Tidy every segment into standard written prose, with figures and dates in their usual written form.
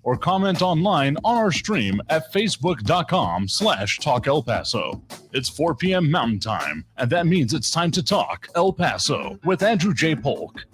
or comment online on our stream at facebook.com/Talk El Paso. It's 4 p.m. Mountain Time, and that means it's time to talk El Paso with Andrew J. Polk.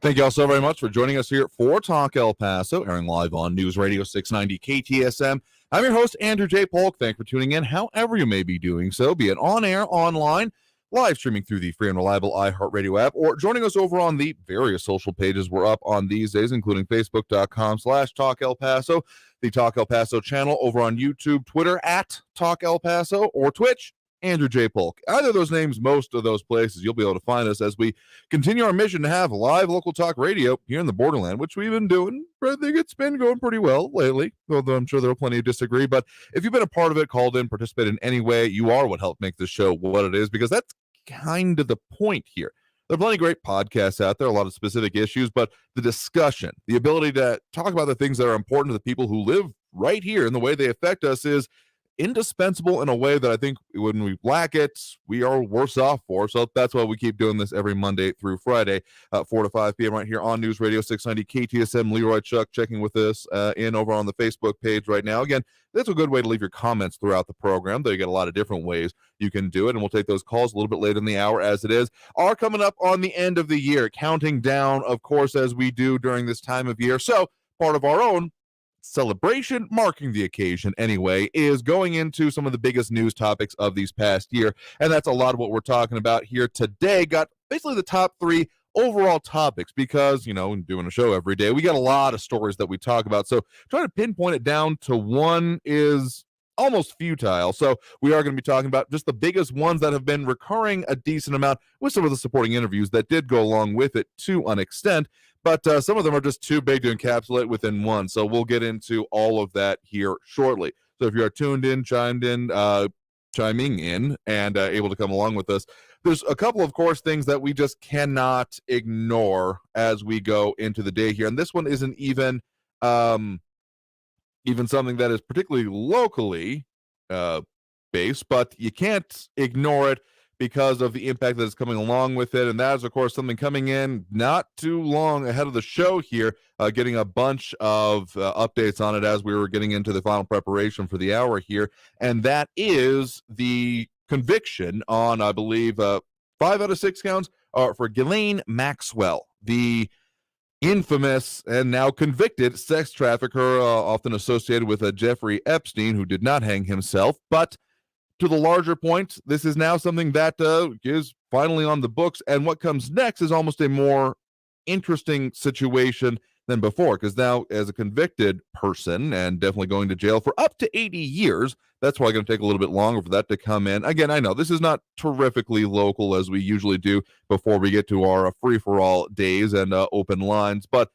Thank you all so very much for joining us here for Talk El Paso, airing live on News Radio 690 KTSM. I'm your host, Andrew J. Polk. Thanks for tuning in, however you may be doing so, be it on air, online, live streaming through the free and reliable iHeartRadio app, or joining us over on the various social pages we're up on these days, including facebook.com/Talk El Paso, the Talk El Paso channel over on YouTube, Twitter at Talk El Paso, or Twitch, Andrew J. Polk. Either of those names, most of those places, you'll be able to find us as we continue our mission to have live local talk radio here in the borderland, which we've been doing. I think it's been going pretty well lately, although I'm sure there are plenty who disagree. But if you've been a part of it, called in, participated in any way, you are what helped make this show what it is, because that's kind of the point here. There are plenty of great podcasts out there, a lot of specific issues, but the discussion, the ability to talk about the things that are important to the people who live right here and the way they affect us is indispensable in a way that I think when we lack it, we are worse off for. So that's why we keep doing this every Monday through Friday, 4 to 5 p.m. right here on News Radio 690 KTSM. Leroy Chuck checking with us in over on the Facebook page right now. Again, that's a good way to leave your comments throughout the program, though you get a lot of different ways you can do it, and we'll take those calls a little bit later in the hour as it is. Are coming up on the end of the year, counting down, of course, as we do during this time of year. So part of our own celebration, marking the occasion anyway, is going into some of the biggest news topics of these past year, and that's a lot of what we're talking about here today. Got basically the top three overall topics because, you know, doing a show every day, we got a lot of stories that we talk about, so trying to pinpoint it down to one is almost futile. So we are going to be talking about just the biggest ones that have been recurring a decent amount, with some of the supporting interviews that did go along with it to an extent. But some of them are just too big to encapsulate within one. So we'll get into all of that here shortly. So if you are tuned in, chiming in, and able to come along with us, there's a couple, of course, things that we just cannot ignore as we go into the day here. And this one isn't even something that is particularly locally based, but you can't ignore it because of the impact that is coming along with it. And that is, of course, something coming in not too long ahead of the show here, getting a bunch of updates on it as we were getting into the final preparation for the hour here. And that is the conviction on, I believe, 5 out of 6 counts for Ghislaine Maxwell, the infamous and now convicted sex trafficker, often associated with Jeffrey Epstein, who did not hang himself. But to the larger point, this is now something that is finally on the books, and what comes next is almost a more interesting situation than before, because now, as a convicted person and definitely going to jail for up to 80 years, that's probably going to take a little bit longer for that to come in. Again, I know this is not terrifically local as we usually do before we get to our free-for-all days and open lines, but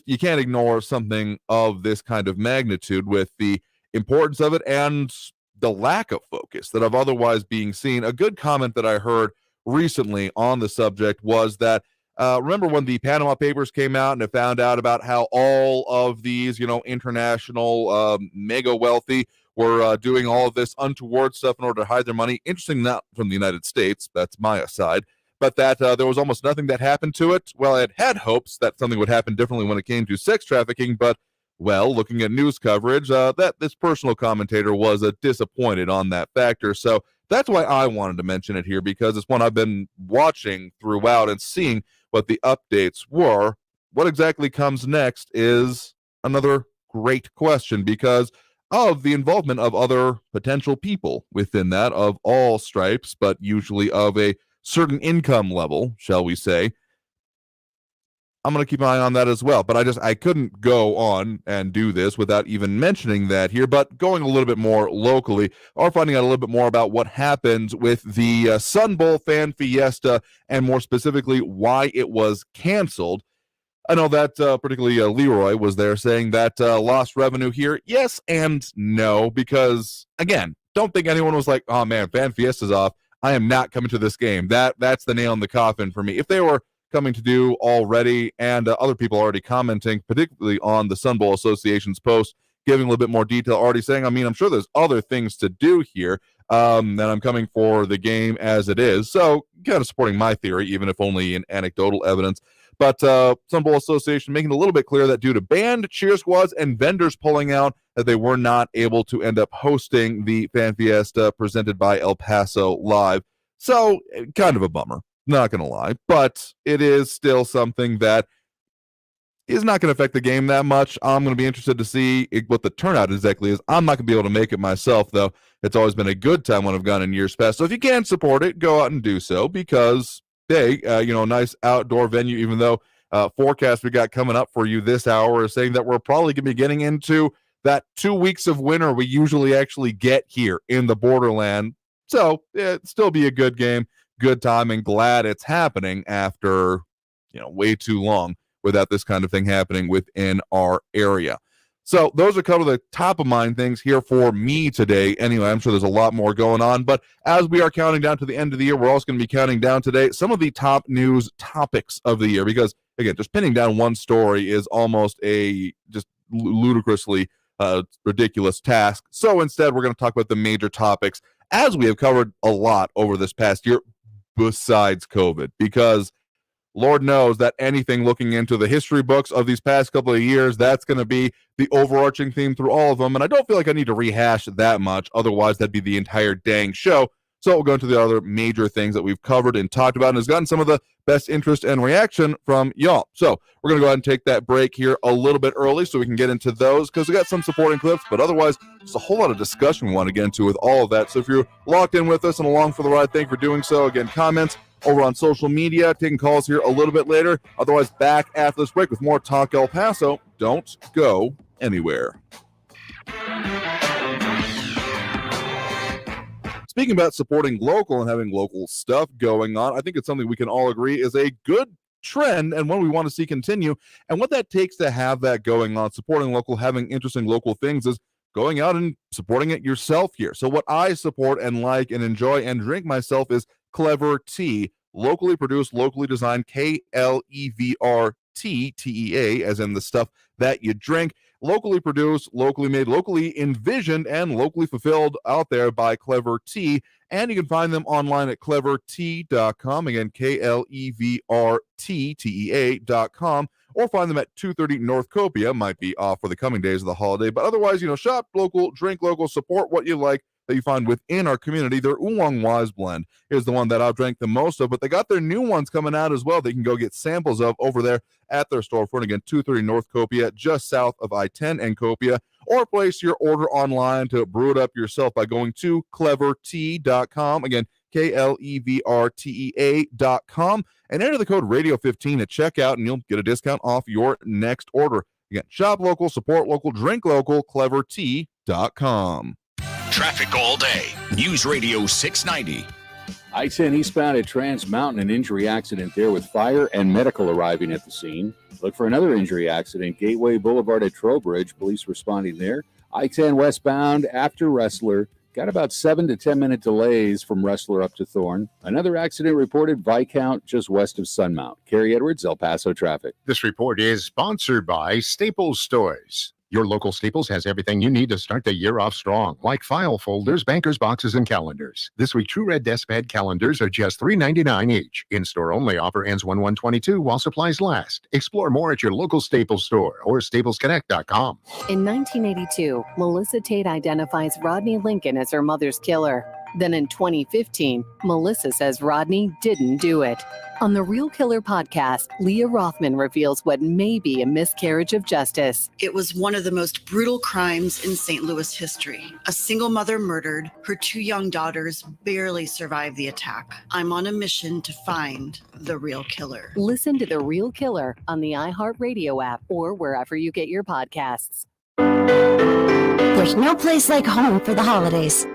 you can't ignore something of this kind of magnitude with the importance of it and the lack of focus that of otherwise being seen. A good comment that I heard recently on the subject was that remember when the Panama Papers came out and it found out about how all of these, international mega wealthy were doing all of this untoward stuff in order to hide their money. Interesting, not from the United States, that's my aside, but that there was almost nothing that happened to it. Well, it had hopes that something would happen differently when it came to sex trafficking, but well, looking at news coverage, that this personal commentator was disappointed on that factor. So that's why I wanted to mention it here, because it's one I've been watching throughout and seeing what the updates were. What exactly comes next is another great question because of the involvement of other potential people within that, of all stripes, but usually of a certain income level, shall we say. I'm going to keep an eye on that as well, but I couldn't go on and do this without even mentioning that here, but going a little bit more locally, or finding out a little bit more about what happened with the Sun Bowl Fan Fiesta, and more specifically, why it was canceled. I know that particularly Leroy was there saying that lost revenue here, yes and no, because, again, don't think anyone was like, oh man, Fan Fiesta's off, I am not coming to this game. That's the nail in the coffin for me. If they were coming to do already, and other people already commenting, particularly on the Sun Bowl Association's post, giving a little bit more detail, already saying, I'm sure there's other things to do here, and I'm coming for the game as it is. So kind of supporting my theory, even if only in anecdotal evidence. But Sun Bowl Association making it a little bit clear that due to band, cheer squads, and vendors pulling out, that they were not able to end up hosting the Fan Fiesta presented by El Paso Live. So, kind of a bummer, not going to lie. But it is still something that is not going to affect the game that much. I'm going to be interested to see what the turnout exactly is. I'm not going to be able to make it myself, though. It's always been a good time when I've gone in years past. So if you can support it, go out and do so because, hey, nice outdoor venue, even though forecast we got coming up for you this hour is saying that we're probably going to be getting into that 2 weeks of winter we usually actually get here in the borderland. So it'll still be a good game, good time, and glad it's happening after, way too long without this kind of thing happening within our area. So those are kind of the top of mind things here for me today. Anyway, I'm sure there's a lot more going on, but as we are counting down to the end of the year, we're also going to be counting down today some of the top news topics of the year, because again, just pinning down one story is almost a just ludicrously ridiculous task. So instead, we're going to talk about the major topics as we have covered a lot over this past year besides COVID, because Lord knows that anything looking into the history books of these past couple of years, that's going to be the overarching theme through all of them. And I don't feel like I need to rehash that much. Otherwise, that'd be the entire dang show. So we'll go into the other major things that we've covered and talked about and has gotten some of the best interest and reaction from y'all. So we're going to go ahead and take that break here a little bit early so we can get into those because we got some supporting clips, but otherwise, just a whole lot of discussion we want to get into with all of that. So if you're locked in with us and along for the ride, thank you for doing so. Again, comments over on social media, taking calls here a little bit later. Otherwise, back after this break with more Talk El Paso. Don't go anywhere. Speaking about supporting local and having local stuff going on, I think it's something we can all agree is a good trend and one we want to see continue. And what that takes to have that going on, supporting local, having interesting local things, is going out and supporting it yourself here. So what I support and like and enjoy and drink myself is Clever Tea, locally produced, locally designed, KLEVRT, TEA, as in the stuff that you drink. Locally produced, locally made, locally envisioned, and locally fulfilled out there by Clever Tea. And you can find them online at clevertea.com. Again, KLEVRT, or find them at 230 North Copia. Might be off for the coming days of the holiday. But otherwise, shop local, drink local, support what you like that you find within our community. Their Oolong Wise blend is the one that I've drank the most of, but they got their new ones coming out as well. They can go get samples of over there at their storefront. Again, 230 North Copia, just south of I-10 and Copia, or place your order online to brew it up yourself by going to clevertea.com. Again, KLEVRTEA.com, and enter the code radio15 at checkout, and you'll get a discount off your next order. Again, shop local, support local, drink local, clevertea.com. Traffic all day. News Radio 690. I-10 eastbound at Trans Mountain, an injury accident there with fire and medical arriving at the scene. Look for another injury accident, Gateway Boulevard at Trowbridge, police responding there. I-10 westbound after Wrestler, got about 7 to 10 minute delays from Wrestler up to Thorne. Another accident reported Viscount just west of Sunmount. Kerry Edwards, El Paso traffic. This report is sponsored by Staples Stores. Your local Staples has everything you need to start the year off strong, like file folders, bankers boxes, and calendars. This week, True Red Desk Pad calendars are just $3.99 each. In-store only offer ends 1/1/22 while supplies last. Explore more at your local Staples store or staplesconnect.com. In 1982, Melissa Tate identifies Rodney Lincoln as her mother's killer. Then in 2015, Melissa says Rodney didn't do it. On the Real Killer podcast, Leah Rothman reveals what may be a miscarriage of justice. It was one of the most brutal crimes in St. Louis history. A single mother murdered. Her 2 young daughters barely survived the attack. I'm on a mission to find the real killer. Listen to The Real Killer on the iHeartRadio app or wherever you get your podcasts. There's no place like home for the holidays,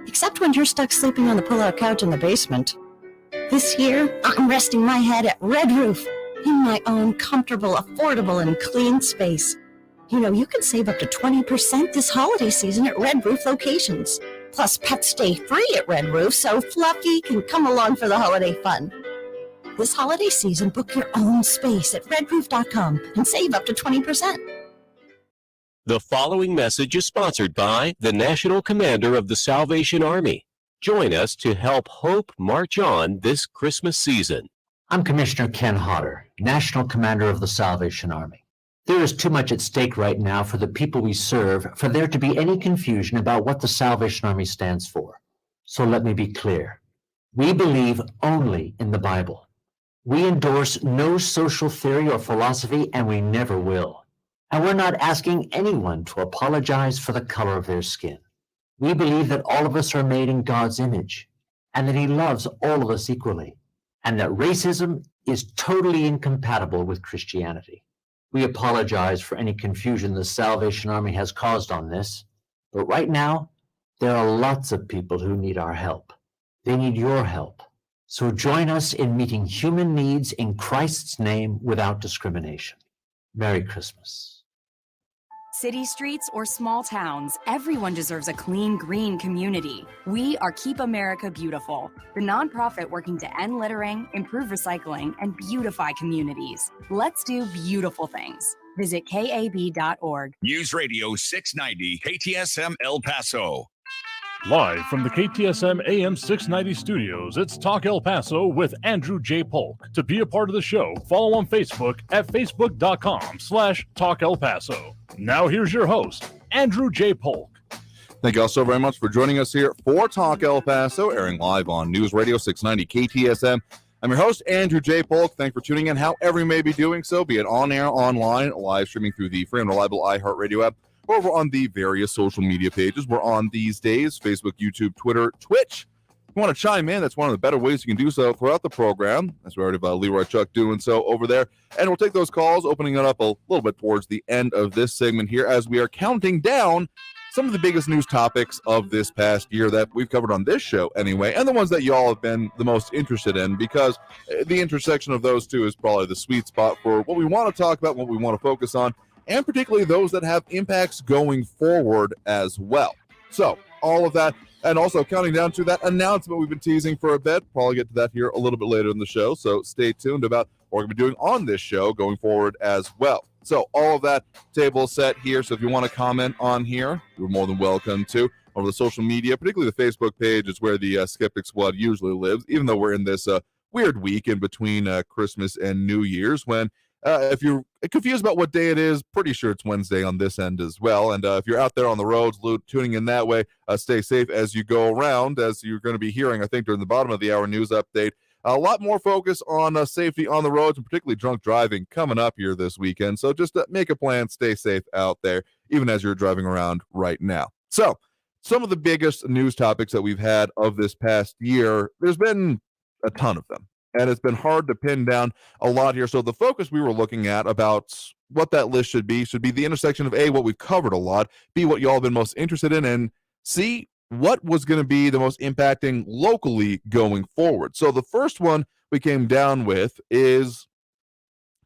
except when you're stuck sleeping on the pull-out couch in the basement. This year, I'm resting my head at Red Roof in my own comfortable, affordable, and clean space. You can save up to 20% this holiday season at Red Roof locations. Plus, pets stay free at Red Roof, so Fluffy can come along for the holiday fun. This holiday season, book your own space at redroof.com and save up to 20%. The following message is sponsored by the National Commander of the Salvation Army. Join us to help hope march on this Christmas season. I'm Commissioner Ken Hodder, National Commander of the Salvation Army. There is too much at stake right now for the people we serve for there to be any confusion about what the Salvation Army stands for. So let me be clear. We believe only in the Bible. We endorse no social theory or philosophy, and we never will. And we're not asking anyone to apologize for the color of their skin. We believe that all of us are made in God's image, and that He loves all of us equally, and that racism is totally incompatible with Christianity. We apologize for any confusion the Salvation Army has caused on this, but right now, there are lots of people who need our help. They need your help. So join us in meeting human needs in Christ's name without discrimination. Merry Christmas. City streets or small towns, everyone deserves a clean, green community. We are Keep America Beautiful, the nonprofit working to end littering, improve recycling, and beautify communities. Let's do beautiful things. Visit KAB.org. News Radio 690 KTSM El Paso. Live from the KTSM AM 690 studios, it's Talk El Paso with Andrew J. Polk. To be a part of the show, follow on Facebook at facebook.com/Talk El Paso. Now here's your host, Andrew J. Polk. Thank you all so very much for joining us here for Talk El Paso, airing live on News Radio 690 KTSM. I'm your host, Andrew J. Polk. Thanks for tuning in, however you may be doing so, be it on air, online, live streaming through the free and reliable iHeartRadio app, or over on the various social media pages. We're on these days, Facebook, YouTube, Twitter, Twitch. If you want to chime in, that's one of the better ways you can do so throughout the program. That's already about Leroy Chuck doing so over there. And we'll take those calls, opening it up a little bit towards the end of this segment here as we are counting down some of the biggest news topics of this past year that we've covered on this show anyway, and the ones that y'all have been the most interested in, because the intersection of those two is probably the sweet spot for what we want to talk about, what we want to focus on, and particularly those that have impacts going forward as well. So all of that, and also counting down to that announcement we've been teasing for a bit. Probably get to that here a little bit later in the show, so stay tuned about what we're going to be doing on this show going forward as well. So all of that table set here, so if you want to comment on here, you're more than welcome to. Over the social media, particularly the Facebook page, is where the Skeptic Squad usually lives, even though we're in this weird week in between Christmas and New Year's, when if you're confused about what day it is, pretty sure it's Wednesday on this end as well. And if you're out there on the roads, tuning in that way, stay safe as you go around, as you're going to be hearing, I think, during the bottom of the hour news update. A lot more focus on safety on the roads, and particularly drunk driving coming up here this weekend. So just make a plan, stay safe out there, even as you're driving around right now. So some of the biggest news topics that we've had of this past year, there's been a ton of them, and it's been hard to pin down a lot here. So the focus we were looking at about what that list should be the intersection of A, what we've covered a lot, B, what y'all have been most interested in, and C, what was going to be the most impacting locally going forward. So the first one we came down with is,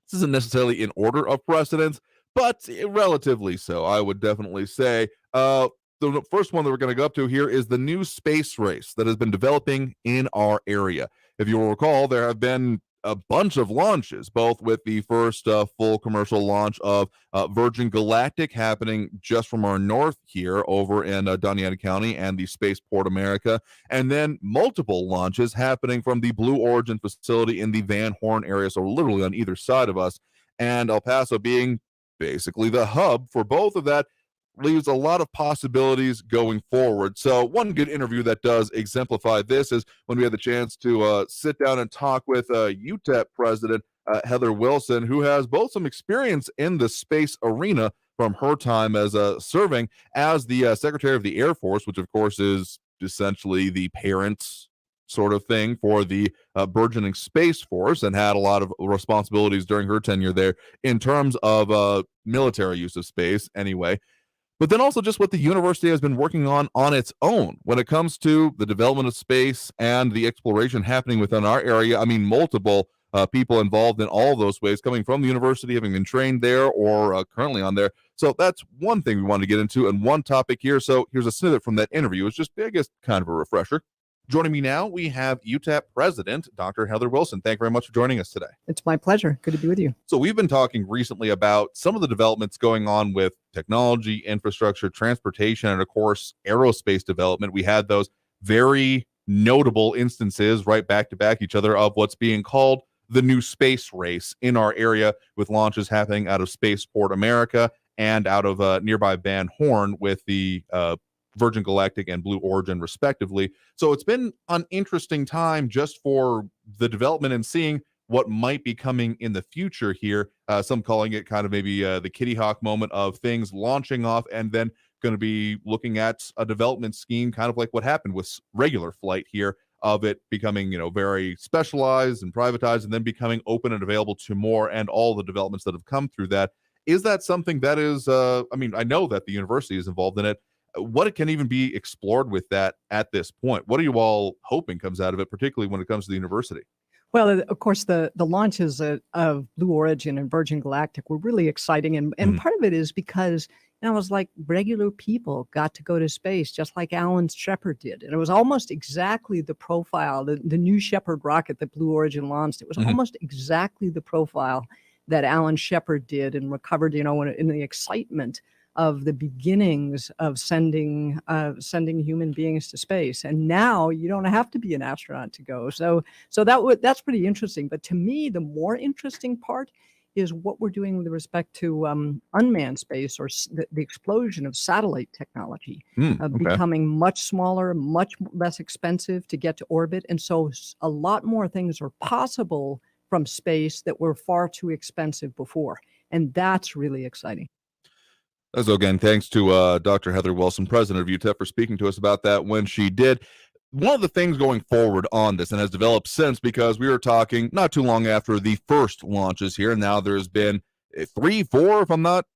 this isn't necessarily in order of precedence, but relatively so, I would definitely say. The first one that we're going to go up to here is the new space race that has been developing in our area. If you will recall, there have been a bunch of launches, both with the first full commercial launch of Virgin Galactic happening just from our north here over in Doñana County and the Spaceport America, and then multiple launches happening from the Blue Origin facility in the Van Horn area, so literally on either side of us, and El Paso being basically the hub for both of that leaves a lot of possibilities going forward. So one good interview that does exemplify this is when we had the chance to sit down and talk with UTEP president Heather Wilson, who has both some experience in the space arena from her time as serving as the Secretary of the Air Force, which of course is essentially the parents sort of thing for the burgeoning Space Force, and had a lot of responsibilities during her tenure there in terms of military use of space anyway. But then also just what the university has been working on its own when it comes to the development of space and the exploration happening within our area. I mean, multiple people involved in all of those ways, coming from the university, having been trained there or currently on there. So that's one thing we wanted to get into, and one topic here. So here's a snippet from that interview. It's just, I guess, kind of a refresher. Joining me now, we have UTEP President, Dr. Heather Wilson. Thank you very much for joining us today. It's my pleasure. Good to be with you. So we've been talking recently about some of the developments going on with technology, infrastructure, transportation, and of course, aerospace development. We had those very notable instances right back to back each other of what's being called the new space race in our area, with launches happening out of Spaceport America and out of nearby Van Horn with the Virgin Galactic and Blue Origin, respectively. So it's been an interesting time just for the development and seeing what might be coming in the future here. Some calling it kind of maybe the Kitty Hawk moment of things launching off and then going to be looking at a development scheme, kind of like what happened with regular flight here, of it becoming, very specialized and privatized and then becoming open and available to more, and all the developments that have come through that. Is that something that is, I know that the university is involved in it. What can even be explored with that at this point? What are you all hoping comes out of it, particularly when it comes to the university? Well, of course, the launches of Blue Origin and Virgin Galactic were really exciting. And part of it is because it was like regular people got to go to space, just like Alan Shepard did. And it was almost exactly the profile, the new Shepard rocket that Blue Origin launched. It was almost exactly the profile that Alan Shepard did and recovered, in the excitement of the beginnings of sending human beings to space. And now you don't have to be an astronaut to go. So that's pretty interesting. But to me, the more interesting part is what we're doing with respect to unmanned space, or the explosion of satellite technology, becoming much smaller, much less expensive to get to orbit. And so a lot more things are possible from space that were far too expensive before. And that's really exciting. So again, thanks to Dr. Heather Wilson, president of UTEP, for speaking to us about that when she did. One of the things going forward on this, and has developed since, because we were talking not too long after the first launches here, and now there's been 3, 4,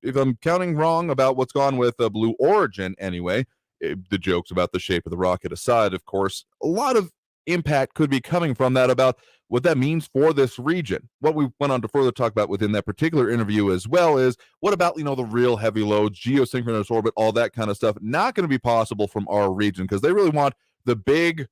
if I'm counting wrong, about what's gone with Blue Origin anyway. The jokes about the shape of the rocket aside, of course, a lot of impact could be coming from that about what that means for this region. What we went on to further talk about within that particular interview as well is, what about, the real heavy loads, geosynchronous orbit, all that kind of stuff, not going to be possible from our region, because they really want the big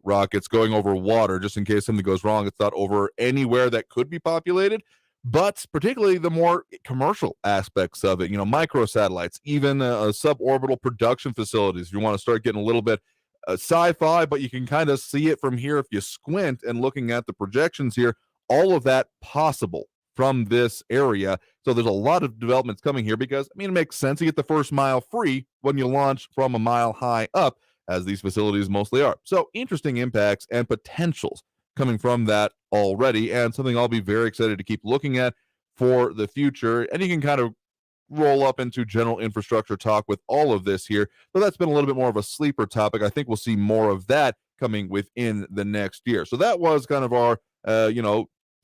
rockets going over water, just in case something goes wrong. It's not over anywhere that could be populated, but particularly the more commercial aspects of it, microsatellites, even suborbital production facilities. If you want to start getting a little bit sci-fi, but you can kind of see it from here if you squint and looking at the projections here, all of that possible from this area. So there's a lot of developments coming here, because it makes sense to get the first mile free when you launch from a mile high up, as these facilities mostly are. So interesting impacts and potentials coming from that already, and something I'll be very excited to keep looking at for the future. And you can kind of roll up into general infrastructure talk with all of this here. So that's been a little bit more of a sleeper topic. I think we'll see more of that coming within the next year. So that was kind of our,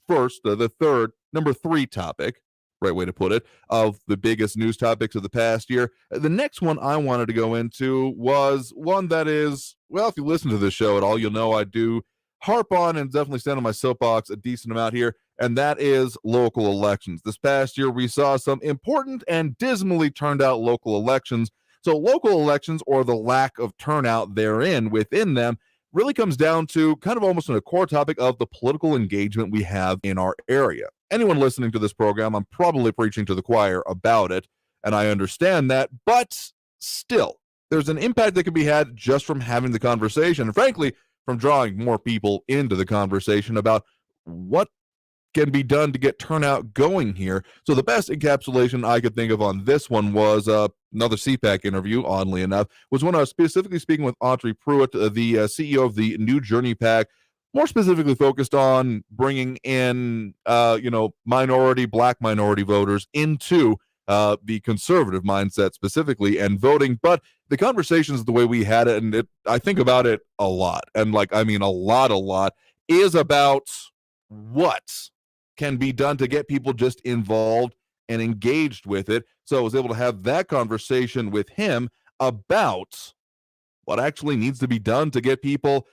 first, the third, number 3 topic, right way to put it, of the biggest news topics of the past year. The next one I wanted to go into was one that is, well, if you listen to the show at all, you'll know I do harp on and definitely stand on my soapbox a decent amount here, and that is local elections. This past year, we saw some important and dismally turned out local elections. So local elections, or the lack of turnout therein within them, really comes down to kind of almost a core topic of the political engagement we have in our area. Anyone listening to this program, I'm probably preaching to the choir about it, and I understand that, but still, there's an impact that can be had just from having the conversation, and frankly, from drawing more people into the conversation about what can be done to get turnout going here. So the best encapsulation I could think of on this one was another CPAC interview, oddly enough, was when I was specifically speaking with Audrey Pruitt, the CEO of the New Journey PAC, more specifically focused on bringing in, black minority voters into the conservative mindset specifically and voting. But the conversations, the way we had it, and I think about it a lot, and a lot, is about what can be done to get people just involved and engaged with it. So I was able to have that conversation with him about what actually needs to be done to get people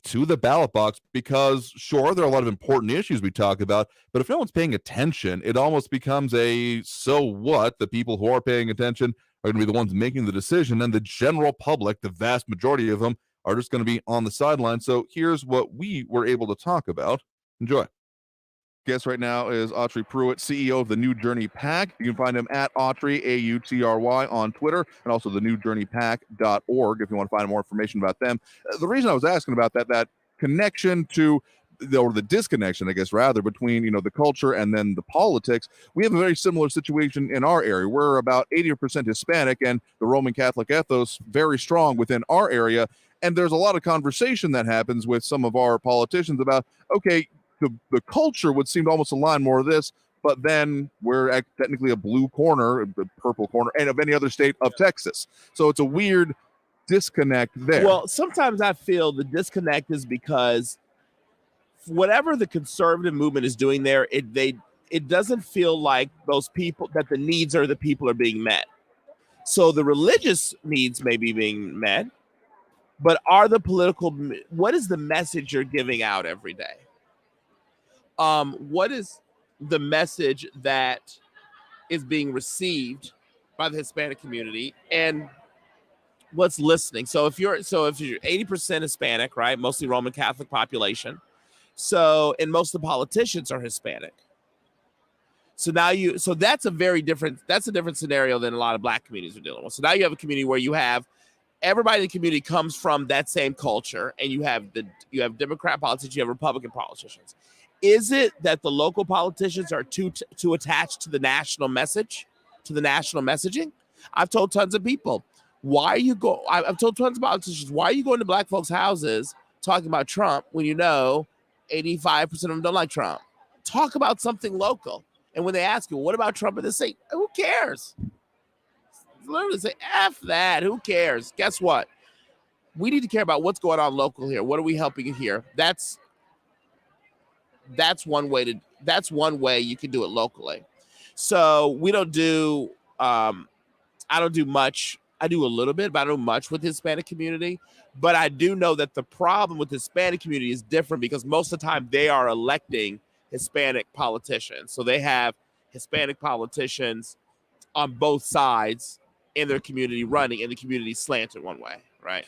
to the ballot box, because sure, there are a lot of important issues we talk about, but if no one's paying attention, it almost becomes a so what. The people who are paying attention are going to be the ones making the decision, and the general public, the vast majority of them, are just going to be on the sideline. So here's what we were able to talk about. Enjoy. Guest right now is Audrey Pruitt, CEO of the New Journey PAC. You can find him at Autry, A-U-T-R-Y, on Twitter, and also the newjourneypac.org if you want to find more information about them. The reason I was asking about that connection to or the disconnection, I guess, rather, between, the culture and then the politics. We have a very similar situation in our area. We're about 80% Hispanic, and the Roman Catholic ethos very strong within our area. And there's a lot of conversation that happens with some of our politicians about, okay, the culture would seem to almost align more of this, but then we're technically a blue corner, a purple corner, and of any other state of Texas. So it's a weird disconnect there. Well, sometimes I feel the disconnect is because whatever the conservative movement is doing there, it doesn't feel like those people, that the needs of the people are being met. So the religious needs may be being met, but what is the message you're giving out every day? What is the message that is being received by the Hispanic community, and what's listening? So if you're 80% Hispanic, right, mostly Roman Catholic population, and most of the politicians are Hispanic. So that's a different scenario than a lot of Black communities are dealing with. So now you have a community where you have everybody in the community comes from that same culture, and you have Democrat politicians, you have Republican politicians. Is it that the local politicians are too attached to the national message, to the national messaging? I've told tons of people, I've told tons of politicians, why are you going to Black folks' houses talking about Trump when 85% of them don't like Trump? Talk about something local. And when they ask you, what about Trump in the state? Who cares? Literally say, F that, who cares? Guess what? We need to care about what's going on local here. What are we helping here? That's one way you can do it locally. So we don't do, I don't do much. I do a little bit, but I don't do much with the Hispanic community. But I do know that the problem with the Hispanic community is different because most of the time they are electing Hispanic politicians. So they have Hispanic politicians on both sides in their community running, and the community slanted one way, right?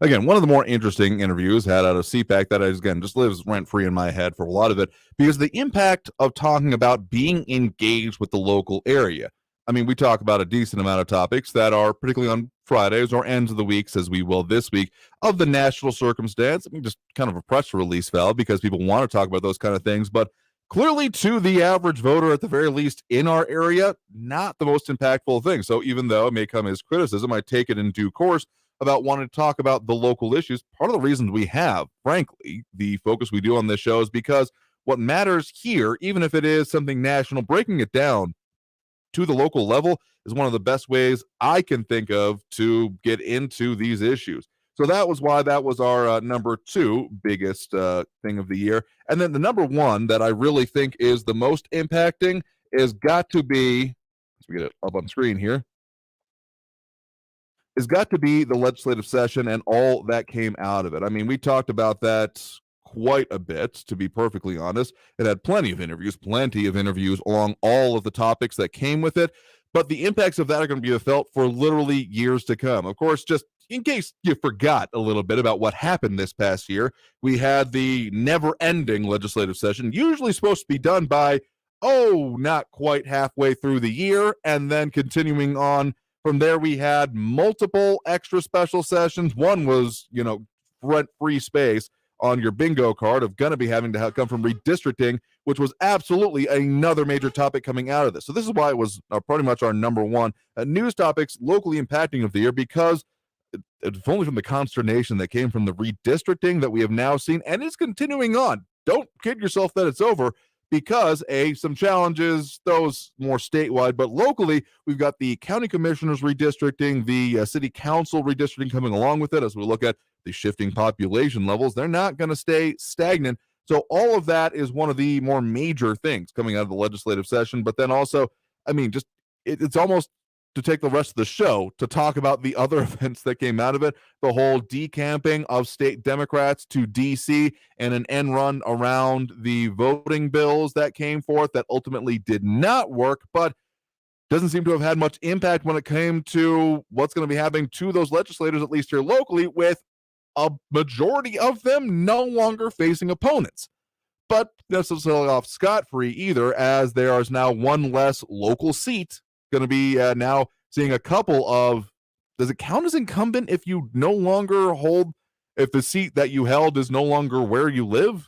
Again, one of the more interesting interviews had out of CPAC that just lives rent-free in my head for a lot of it, because the impact of talking about being engaged with the local area. I mean, we talk about a decent amount of topics that are particularly on Fridays or ends of the weeks, as we will this week, of the national circumstance. I mean, just kind of a press release valve because people want to talk about those kind of things, but clearly to the average voter, at the very least in our area, not the most impactful thing. So even though it may come as criticism, I take it in due course about wanting to talk about the local issues. Part of the reasons we have, frankly, the focus we do on this show is because what matters here, even if it is something national, breaking it down to the local level is one of the best ways I can think of to get into these issues. So that was why that was our number 2 biggest thing of the year. And then the number 1 that I really think is the most impacting is got to be, let's get it up on screen here, has got to be the legislative session and all that came out of it. I mean, we talked about that quite a bit, to be perfectly honest. It had plenty of interviews along all of the topics that came with it, but the impacts of that are going to be felt for literally years to come. Of course, just in case you forgot a little bit about what happened this past year, we had the never-ending legislative session, usually supposed to be done by, not quite halfway through the year, and then continuing on. From there, we had multiple extra special sessions. One was, rent-free space on your bingo card of going to be having to come from redistricting, which was absolutely another major topic coming out of this. So this is why it was pretty much our number 1 news topics locally impacting of the year, because it's only from the consternation that came from the redistricting that we have now seen, and it's continuing on. Don't kid yourself that it's over, because some challenges, those more statewide, but locally, we've got the county commissioners redistricting, the city council redistricting coming along with it. As we look at the shifting population levels, they're not going to stay stagnant. So all of that is one of the more major things coming out of the legislative session. But then also, I mean, just it's almost to take the rest of the show to talk about the other events that came out of it, the whole decamping of state Democrats to D.C. and an end run around the voting bills that came forth that ultimately did not work, but doesn't seem to have had much impact when it came to what's going to be happening to those legislators, at least here locally, with a majority of them no longer facing opponents. But necessarily off scot-free either, as there is now one less local seat going to be now seeing a couple of, does it count as incumbent if you no longer hold, if the seat that you held is no longer where you live?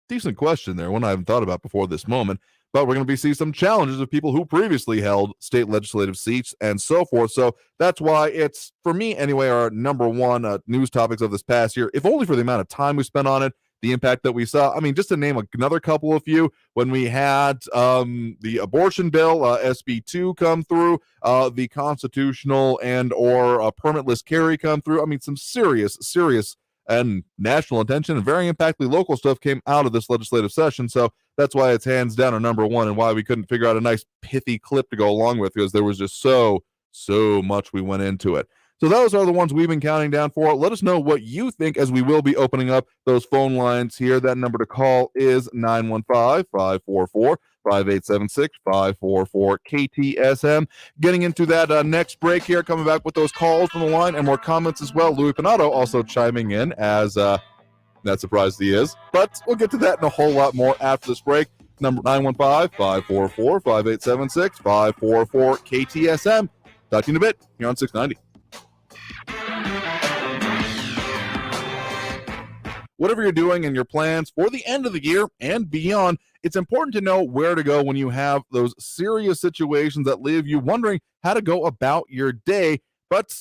decent question there, one I haven't thought about before this moment. But we're going to be seeing some challenges of people who previously held state legislative seats and so forth. So that's why it's, for me anyway, our number one news topics of this past year, if only for the amount of time we spent on it, the impact that we saw. I mean, just to name another couple of few, when we had the abortion bill, SB2 come through, the constitutional and or permitless carry come through. I mean, some serious and national attention and very impactfully local stuff came out of this legislative session. So that's why it's hands down our number one, and why we couldn't figure out a nice pithy clip to go along with, because there was just so much we went into it. So those are the ones we've been counting down for. Let us know what you think, as we will be opening up those phone lines here. That number to call is 915-544-5876, 544 KTSM. Getting into that next break here, coming back with those calls from the line and more comments as well. Louis Pinato also chiming in, as not surprised he is. But we'll get to that and a whole lot more after this break. Number 915-544-5876, 544 KTSM. Talk to you in a bit here on 690. Whatever you're doing and your plans for the end of the year and beyond, it's important to know where to go when you have those serious situations that leave you wondering how to go about your day. But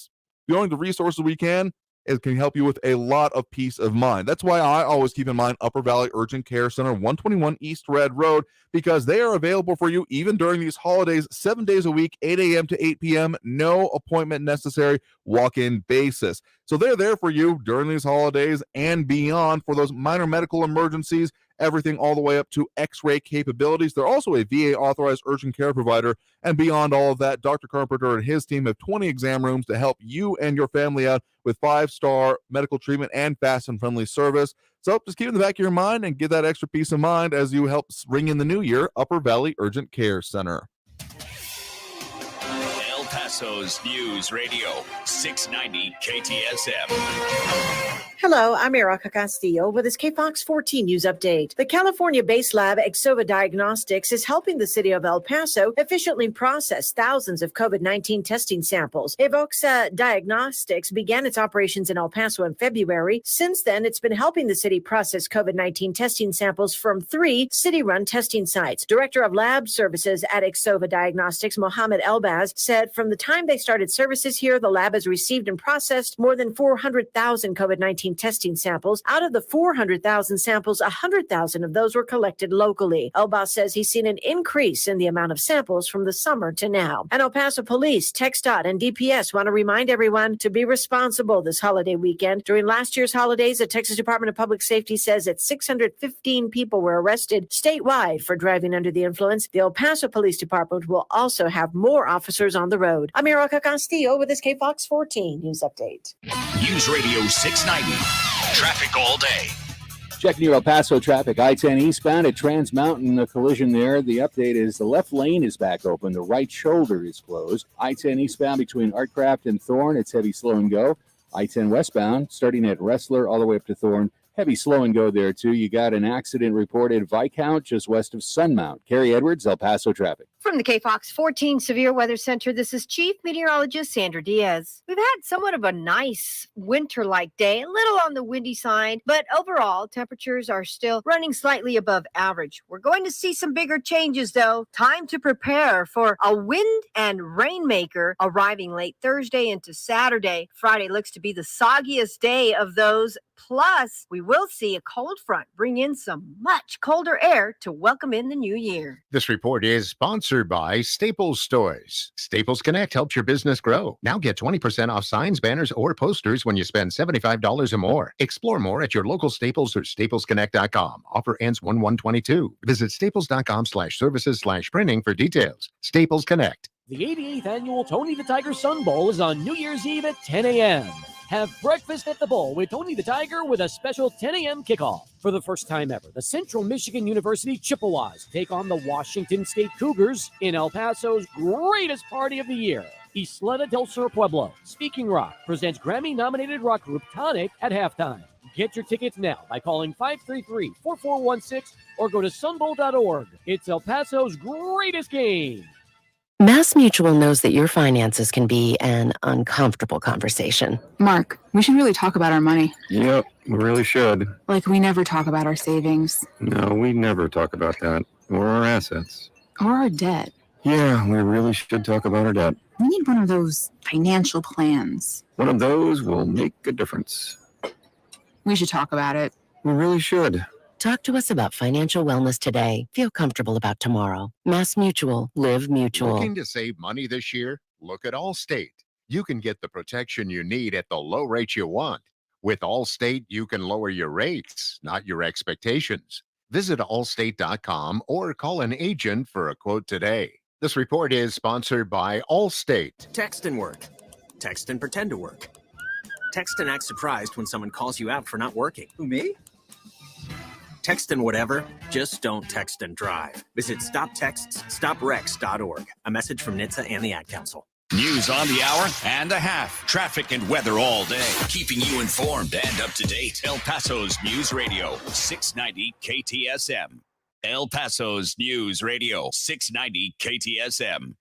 going to resources we can, it can help you with a lot of peace of mind. That's why I always keep in mind Upper Valley Urgent Care Center, 121 East Red Road, because they are available for you even during these holidays, 7 days a week, 8 a.m. to 8 p.m., no appointment necessary, walk-in basis. So they're there for you during these holidays and beyond for those minor medical emergencies, everything all the way up to x-ray capabilities. They're also a VA-authorized urgent care provider, and beyond all of that, Dr. Carpenter and his team have 20 exam rooms to help you and your family out with 5-star medical treatment and fast and friendly service. So just keep it in the back of your mind and get that extra peace of mind as you help ring in the new year. Upper Valley Urgent Care Center. El Paso's News Radio 690 KTSM. Hello, I'm Erica Castillo with this KFOX 14 news update. The California-based lab Exova Diagnostics is helping the city of El Paso efficiently process thousands of COVID-19 testing samples. Evoxa Diagnostics began its operations in El Paso in February. Since then, it's been helping the city process COVID-19 testing samples from 3 city-run testing sites. Director of Lab Services at Exova Diagnostics, Mohammed Elbaz, said from the time they started services here, the lab has received and processed more than 400,000 COVID-19 testing samples. Out of the 400,000 samples, 100,000 of those were collected locally. Elbaz says he's seen an increase in the amount of samples from the summer to now. And El Paso Police, TxDOT, and DPS want to remind everyone to be responsible this holiday weekend. During last year's holidays, the Texas Department of Public Safety says that 615 people were arrested statewide for driving under the influence. The El Paso Police Department will also have more officers on the road. I'm Erica Castillo with this KFOX 14 news update. News Radio 690. Traffic all day. Checking your El Paso traffic, I-10 eastbound at Trans Mountain, a collision there. The update is the left lane is back open. The right shoulder is closed. I-10 eastbound between Artcraft and Thorne, it's heavy, slow, and go. I-10 westbound, starting at Wrestler all the way up to Thorne. Heavy, slow, and go there, too. You got an accident reported Viscount just west of Sunmount. Carrie Edwards, El Paso traffic. From the KFOX 14 Severe Weather Center, this is Chief Meteorologist Sandra Diaz. We've had somewhat of a nice winter-like day, a little on the windy side, but overall, temperatures are still running slightly above average. We're going to see some bigger changes, though. Time to prepare for a wind and rainmaker arriving late Thursday into Saturday. Friday looks to be the soggiest day of those. Plus, we will see a cold front bring in some much colder air to welcome in the new year. This report is sponsored by Staples Stores. Staples Connect helps your business grow. Now get 20% off signs, banners, or posters when you spend $75 or more. Explore more at your local Staples or staplesconnect.com. Offer ends 1/1/22. Visit staples.com/services/printing for details. Staples Connect. The 88th annual Tony the Tiger Sun Bowl is on New Year's Eve at 10 a.m. Have breakfast at the bowl with Tony the Tiger with a special 10 a.m. kickoff. For the first time ever, the Central Michigan University Chippewas take on the Washington State Cougars in El Paso's greatest party of the year. Isleta del Sur Pueblo, Speaking Rock, presents Grammy-nominated rock group Tonic at halftime. Get your tickets now by calling 533-4416 or go to sunbowl.org. It's El Paso's greatest game. Mass Mutual knows that your finances can be an uncomfortable conversation. Mark, we should really talk about our money. Yep, we really should. Like we never talk about our savings. No, we never talk about that. Or our assets. Or our debt. Yeah, we really should talk about our debt. We need one of those financial plans. One of those will make a difference. We should talk about it. We really should. Talk to us about financial wellness today. Feel comfortable about tomorrow. Mass Mutual. Live Mutual. Looking to save money this year? Look at Allstate. You can get the protection you need at the low rate you want. With Allstate, you can lower your rates, not your expectations. Visit allstate.com or call an agent for a quote today. This report is sponsored by Allstate. Text and work. Text and pretend to work. Text and act surprised when someone calls you out for not working. Who, me? Text and whatever, just don't text and drive. Visit StopTextsStopWrecks.org. A message from NHTSA and the Ad Council. News on the hour and a half. Traffic and weather all day. Keeping you informed and up to date. El Paso's News Radio, 690 KTSM. El Paso's News Radio, 690 KTSM.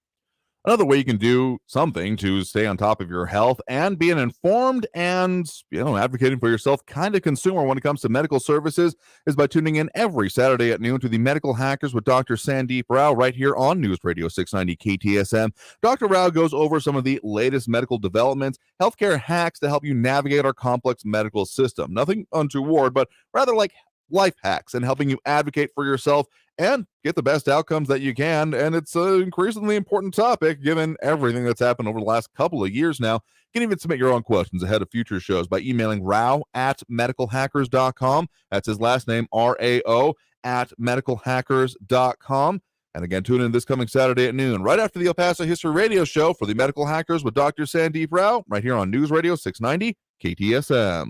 Another way you can do something to stay on top of your health and be an informed and, advocating for yourself kind of consumer when it comes to medical services is by tuning in every Saturday at noon to the Medical Hackers with Dr. Sandeep Rao right here on News Radio 690 KTSM. Dr. Rao goes over some of the latest medical developments, healthcare hacks to help you navigate our complex medical system. Nothing untoward, but rather like life hacks and helping you advocate for yourself and get the best outcomes that you can. And it's an increasingly important topic given everything that's happened over the last couple of years now. You can even submit your own questions ahead of future shows by emailing rao@medicalhackers.com. That's his last name, RAO, @medicalhackers.com. And again, tune in this coming Saturday at noon, right after the El Paso History Radio Show for the Medical Hackers with Dr. Sandeep Rao, right here on News Radio 690 KTSM.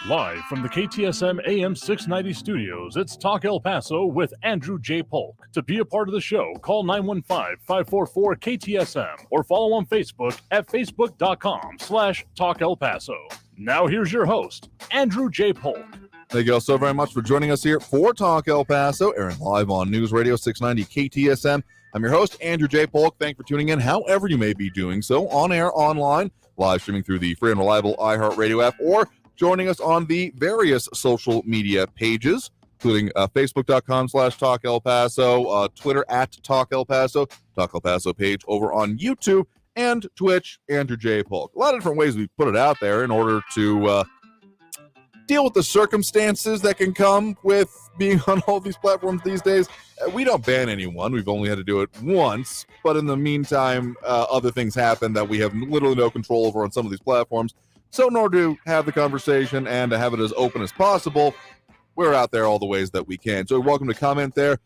Live from the KTSM AM 690 studios, it's Talk El Paso with Andrew J. Polk. To be a part of the show, call 915-544-KTSM or follow on Facebook at facebook.com/Talk El Paso. Now here's your host, Andrew J. Polk. Thank you all so very much for joining us here for Talk El Paso, airing live on News Radio 690 KTSM. I'm your host, Andrew J. Polk. Thank you for tuning in, however you may be doing so, on air, online, live streaming through the free and reliable iHeartRadio app, or joining us on the various social media pages, including facebook.com/Talk El Paso, Twitter @TalkElPaso, Talk El Paso page over on YouTube, and Twitch, Andrew J. Polk. A lot of different ways we put it out there in order to deal with the circumstances that can come with being on all these platforms these days. We don't ban anyone. We've only had to do it once. But in the meantime, other things happen that we have literally no control over on some of these platforms. So in order to have the conversation and to have it as open as possible, we're out there all the ways that we can. So you're welcome to comment there.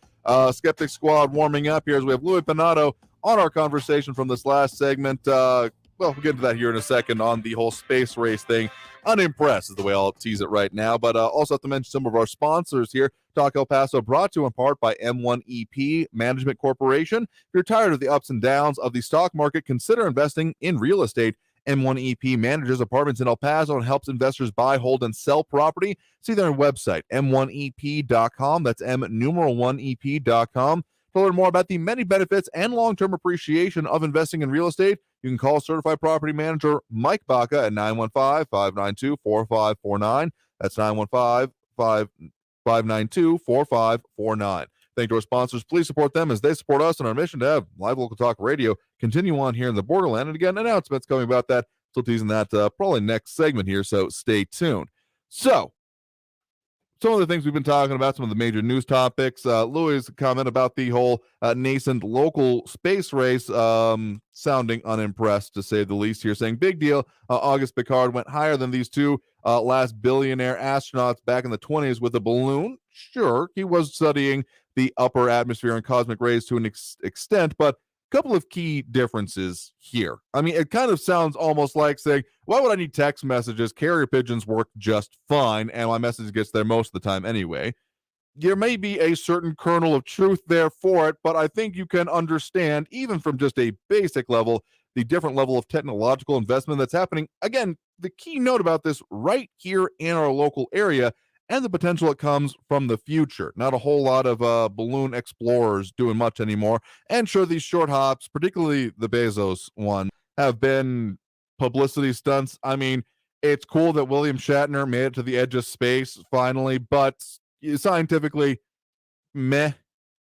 Skeptic Squad warming up here as we have Louis Pinato on our conversation from this last segment. We'll get into that here in a second on the whole space race thing. Unimpressed is the way I'll tease it right now. But also have to mention some of our sponsors here. Talk El Paso brought to you in part by M1EP Management Corporation. If you're tired of the ups and downs of the stock market, consider investing in real estate. M1EP manages apartments in El Paso and helps investors buy, hold, and sell property. See their website, m1ep.com. That's M1ep.com. To learn more about the many benefits and long-term appreciation of investing in real estate, you can call certified property manager Mike Baca at 915-592-4549. That's 915-592-4549. Thank you to our sponsors. Please support them as they support us in our mission to have live local talk radio continue on here in the borderland. And again, announcements coming about that. Still teasing that probably next segment here, so stay tuned. So, some of the things we've been talking about, some of the major news topics. Louis' comment about the whole nascent local space race sounding unimpressed, to say the least here, saying, big deal. Auguste Piccard went higher than these two last billionaire astronauts back in the 1920s with a balloon. Sure, he was studying the upper atmosphere and cosmic rays to an extent, but a couple of key differences here. I mean, it kind of sounds almost like saying, why would I need text messages? Carrier pigeons work just fine, and my message gets there most of the time anyway. There may be a certain kernel of truth there for it, but I think you can understand, even from just a basic level, the different level of technological investment that's happening. Again, the key note about this right here in our local area, and the potential that comes from the future. Not a whole lot of balloon explorers doing much anymore. And sure, these short hops, particularly the Bezos one, have been publicity stunts. I mean, it's cool that William Shatner made it to the edge of space finally, but scientifically, meh.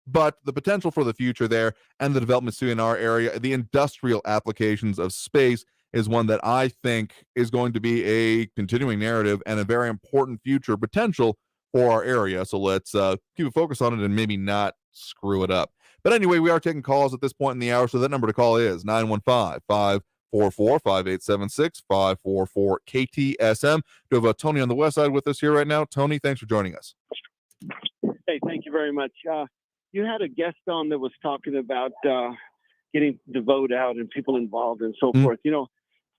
But the potential for the future there and the developments in our area, the industrial applications of space, is one that I think is going to be a continuing narrative and a very important future potential for our area. So let's keep a focus on it and maybe not screw it up. But anyway, we are taking calls at this point in the hour, so that number to call is 915-544-5876, 544-KTSM. We have Tony on the west side with us here right now. Tony, thanks for joining us. Hey, thank you very much. You had a guest on that was talking about getting the vote out and people involved and so forth. You know,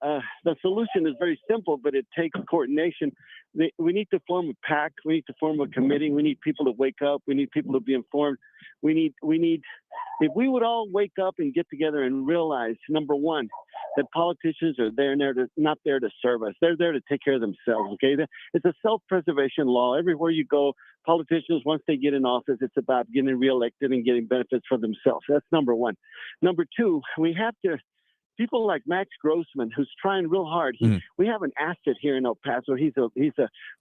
the solution is very simple, but it takes coordination. We need to form a PAC. We need to form a committee. We need people to wake up. We need people to be informed. We need, if we would all wake up and get together and realize, number one, that politicians are not there to serve us. They're there to take care of themselves, okay? It's a self-preservation law. Everywhere you go, politicians, once they get in office, it's about getting reelected and getting benefits for themselves. That's number one. Number two, we have to, people like Max Grossman, who's trying real hard. We have an asset here in El Paso. He's a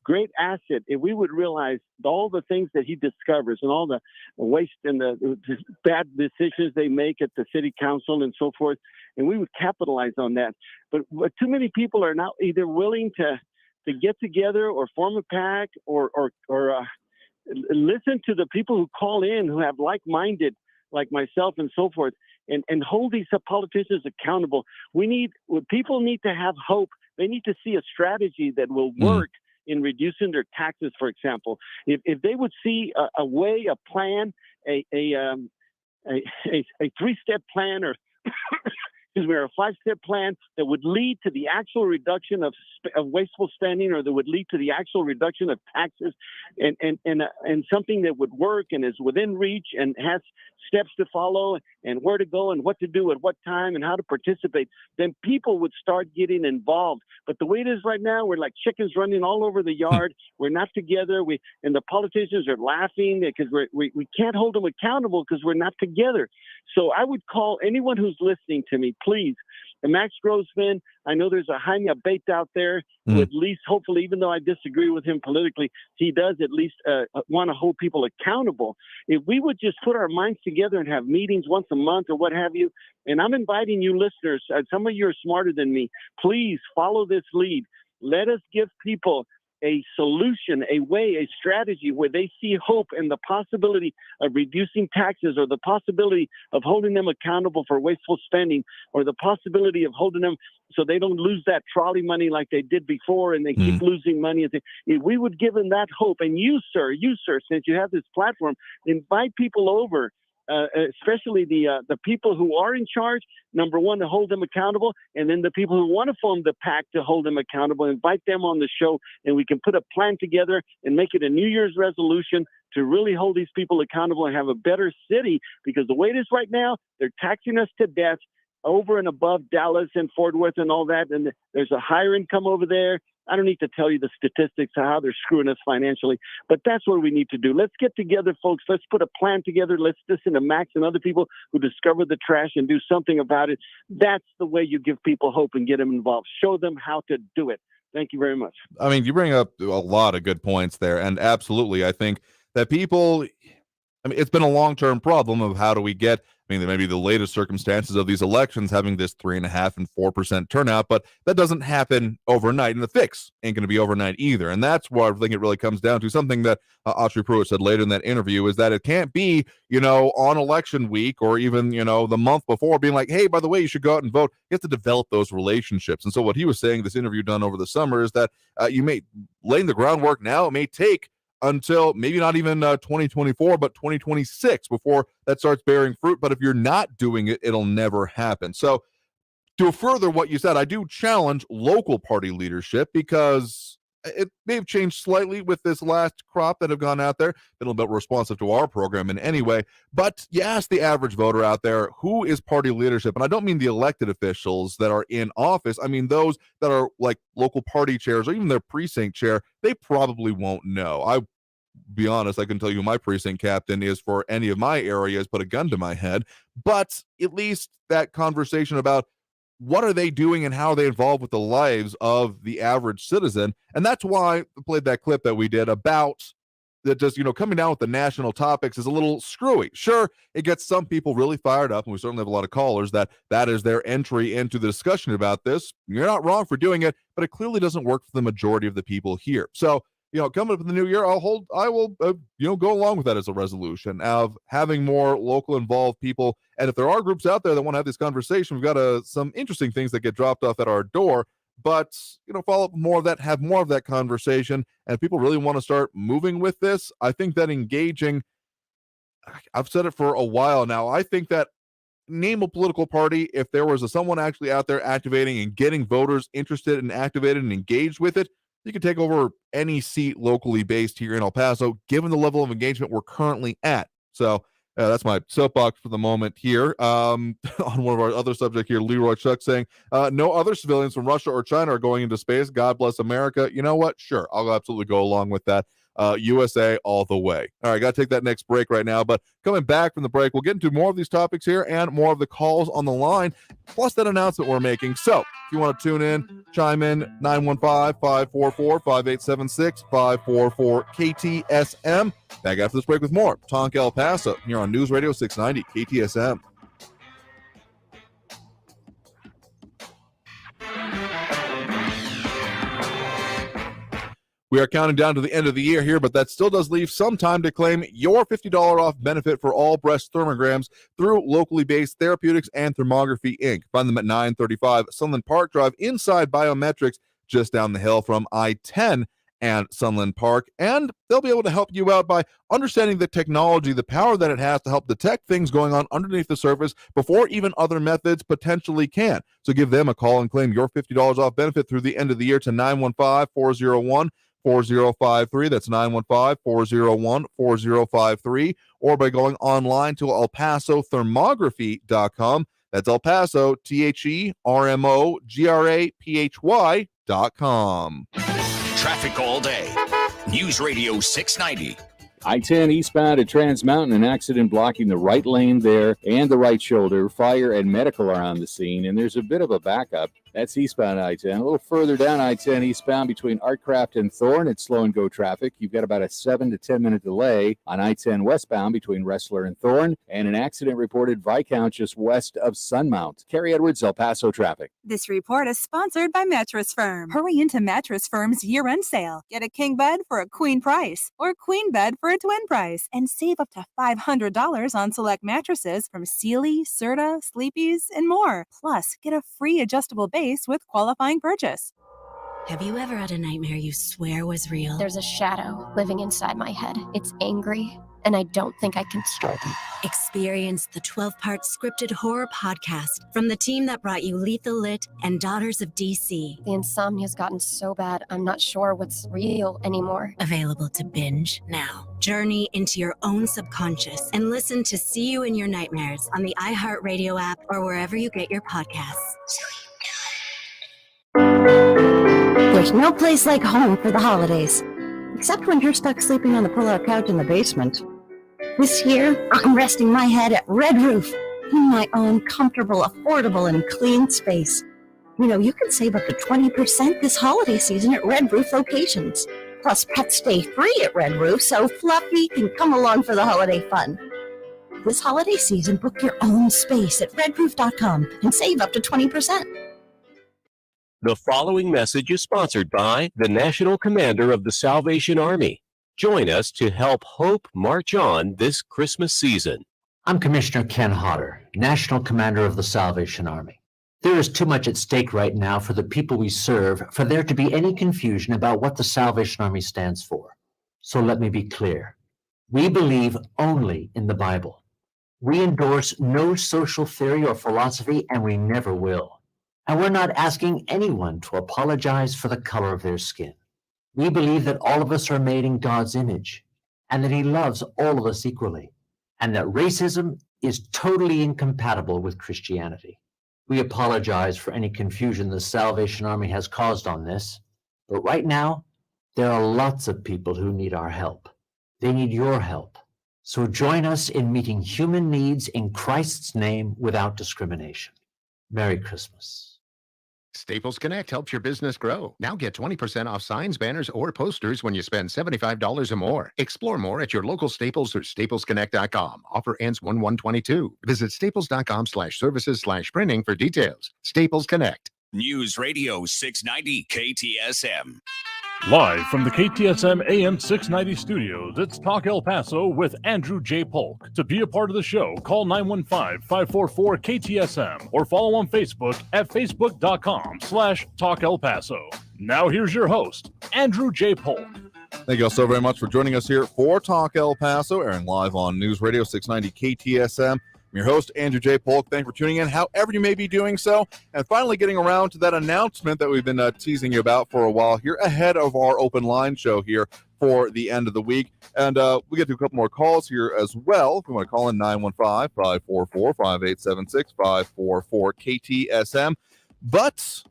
great asset. If we would realize all the things that he discovers and all the waste and the bad decisions they make at the city council and so forth, and we would capitalize on that. But too many people are not either willing to get together or form a PAC or listen to the people who call in who have like-minded, like myself and so forth, and hold these politicians accountable. People need to have hope. They need to see a strategy that will work in reducing their taxes, for example. If they would see a way, a plan, a three-step plan or a five-step plan that would lead to the actual reduction of wasteful spending, or that would lead to the actual reduction of taxes, and something that would work and is within reach and has steps to follow and where to go and what to do at what time and how to participate, then people would start getting involved. But the way it is right now, we're like chickens running all over the yard. We're not together. And the politicians are laughing because we can't hold them accountable because we're not together. So I would call anyone who's listening to me, please. And Max Grossman, I know there's a Jaime Abate out there who at least, hopefully, even though I disagree with him politically, he does at least want to hold people accountable. If we would just put our minds together and have meetings once a month or what have you, and I'm inviting you listeners, some of you are smarter than me, please follow this lead. Let us give people a solution, a way, a strategy where they see hope and the possibility of reducing taxes, or the possibility of holding them accountable for wasteful spending, or the possibility of holding them so they don't lose that trolley money like they did before and they keep losing money. If we would give them that hope, and you, sir, since you have this platform, invite people over. Especially the people who are in charge, number one, to hold them accountable, and then the people who want to form the PAC to hold them accountable, invite them on the show, and we can put a plan together and make it a New Year's resolution to really hold these people accountable and have a better city, because the way it is right now, they're taxing us to death over and above Dallas and Fort Worth and all that, and there's a higher income over there. I don't need to tell you the statistics of how they're screwing us financially, but that's what we need to do. Let's get together, folks. Let's put a plan together. Let's listen to Max and other people who discover the trash and do something about it. That's the way you give people hope and get them involved. Show them how to do it. Thank you very much. I mean, you bring up a lot of good points there, and absolutely, I think that people, it's been a long-term problem of how do we get, there may be the latest circumstances of these elections having this 3.5% and 4% turnout, but that doesn't happen overnight, and the fix ain't going to be overnight either. And that's what I think it really comes down to. Something that Autry Pruitt said later in that interview is that it can't be, on election week or even, the month before being like, hey, by the way, you should go out and vote. You have to develop those relationships. And so what he was saying, this interview done over the summer, is that you may laying the groundwork now. It may take until maybe not even 2024, but 2026 before that starts bearing fruit. But if you're not doing it, it'll never happen. So to further what you said, I do challenge local party leadership, because It may have changed slightly with this last crop that have gone out there, been a little bit responsive to our program in any way. But you ask the average voter out there, who is party leadership? And I don't mean the elected officials that are in office. I mean those that are like local party chairs or even their precinct chair. They probably won't know. I be honest, I can tell you who my precinct captain is for any of my areas, put a gun to my head. But at least that conversation about what are they doing and how are they involved with the lives of the average citizen. And that's why I played that clip that we did about that just, coming down with the national topics is a little screwy. Sure, it gets some people really fired up, and we certainly have a lot of callers that is their entry into the discussion about this. You're not wrong for doing it, but it clearly doesn't work for the majority of the people here. So, coming up in the new year, I will go along with that as a resolution of having more local involved people. And if there are groups out there that want to have this conversation, we've got some interesting things that get dropped off at our door. But, follow up more of that, have more of that conversation. And if people really want to start moving with this, I think that engaging, I've said it for a while now, I think that name a political party, if there was someone actually out there activating and getting voters interested and activated and engaged with it, you can take over any seat locally based here in El Paso, given the level of engagement we're currently at. So that's my soapbox for the moment here. On one of our other subject here, Leroy Chuck saying, no other civilians from Russia or China are going into space. God bless America. You know what? Sure, I'll absolutely go along with that. USA all the way. All right, got to take that next break right now. But coming back from the break, we'll get into more of these topics here and more of the calls on the line, plus that announcement we're making. So if you want to tune in, chime in, 915-544-5876, 544-KTSM. Back after this break with more Talk El Paso here on News Radio 690 KTSM. We are counting down to the end of the year here, but that still does leave some time to claim your $50 off benefit for all breast thermograms through locally based Therapeutics and Thermography, Inc. Find them at 935 Sunland Park Drive inside Biometrics, just down the hill from I-10 and Sunland Park. And they'll be able to help you out by understanding the technology, the power that it has to help detect things going on underneath the surface before even other methods potentially can. So give them a call and claim your $50 off benefit through the end of the year to 915-401-4053. That's 915-401-4053, or by going online to elpasothermography.com. That's El Paso, TheRmography.com. Traffic all day. News Radio 690. I-10 eastbound at Trans Mountain, an accident blocking the right lane there and the right shoulder. Fire and medical are on the scene, and there's a bit of a backup. That's eastbound I-10. A little further down I-10 eastbound between Artcraft and Thorne, it's slow and go traffic. You've got about a 7 to 10 minute delay on I-10 westbound between Wrestler and Thorne, and an accident reported Viscount just west of Sunmount. Carrie Edwards, El Paso traffic. This report is sponsored by Mattress Firm. Hurry into Mattress Firm's year-end sale. Get a king bed for a queen price or a queen bed for a twin price, and save up to $500 on select mattresses from Sealy, Serta, Sleepy's, and more. Plus, get a free adjustable base with qualifying purchase. Have you ever had a nightmare you swear was real? There's a shadow living inside my head. It's angry, and I don't think I can stop it. Experience the 12-part scripted horror podcast from the team that brought you Lethal Lit and Daughters of DC. The insomnia's gotten so bad, I'm not sure what's real anymore. Available to binge now. Journey into your own subconscious and listen to See You in Your Nightmares on the iHeartRadio app or wherever you get your podcasts. There's no place like home for the holidays, except when you're stuck sleeping on the pull-out couch in the basement. This year, I'm resting my head at Red Roof in my own comfortable, affordable, and clean space. You know, you can save up to 20% this holiday season at Red Roof locations. Plus, pets stay free at Red Roof, so Fluffy can come along for the holiday fun. This holiday season, book your own space at redroof.com and save up to 20%. The following message is sponsored by the National Commander of the Salvation Army. Join us to help hope march on this Christmas season. I'm Commissioner Ken Hodder, National Commander of the Salvation Army. There is too much at stake right now for the people we serve for there to be any confusion about what the Salvation Army stands for. So let me be clear. We believe only in the Bible. We endorse no social theory or philosophy, and we never will. And we're not asking anyone to apologize for the color of their skin. We believe that all of us are made in God's image and that He loves all of us equally, and that racism is totally incompatible with Christianity. We apologize for any confusion the Salvation Army has caused on this, but right now, there are lots of people who need our help. They need your help. So join us in meeting human needs in Christ's name without discrimination. Merry Christmas. Staples Connect helps your business grow. Now get 20% off signs, banners, or posters when you spend $75 or more. Explore more at your local Staples or staplesconnect.com. Offer ends 1/1/22. Visit staples.com/services/printing for details. Staples Connect. News Radio 690 KTSM. Live from the KTSM AM 690 studios, it's Talk El Paso with Andrew J. Polk. To be a part of the show, call 915-544-KTSM or follow on Facebook at facebook.com/Talk El Paso. Now here's your host, Andrew J. Polk. Thank you all so very much for joining us here for Talk El Paso, airing live on News Radio 690 KTSM. I'm your host, Andrew J. Polk. Thanks for tuning in, however you may be doing so, and finally getting around to that announcement that we've been teasing you about for a while here ahead of our open line show here for the end of the week. And we get to a couple more calls here as well. If you want to call in, 915-544-5876, 544-KTSM. But